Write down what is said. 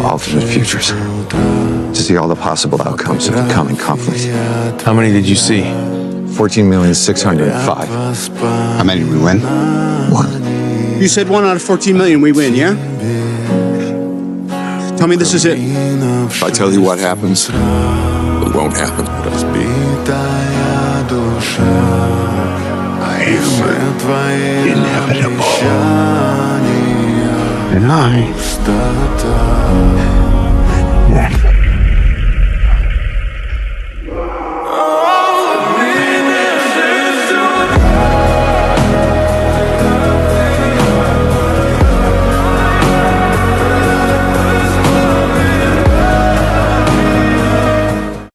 alternate futures to see all the possible outcomes of the coming conflict. How many did you see? 14,605. How many did we win? One. You said 1 out of 14 million we win, yeah? Tell me this is it. If I tell you what happens, it won't happen. I am inevitable. And I won't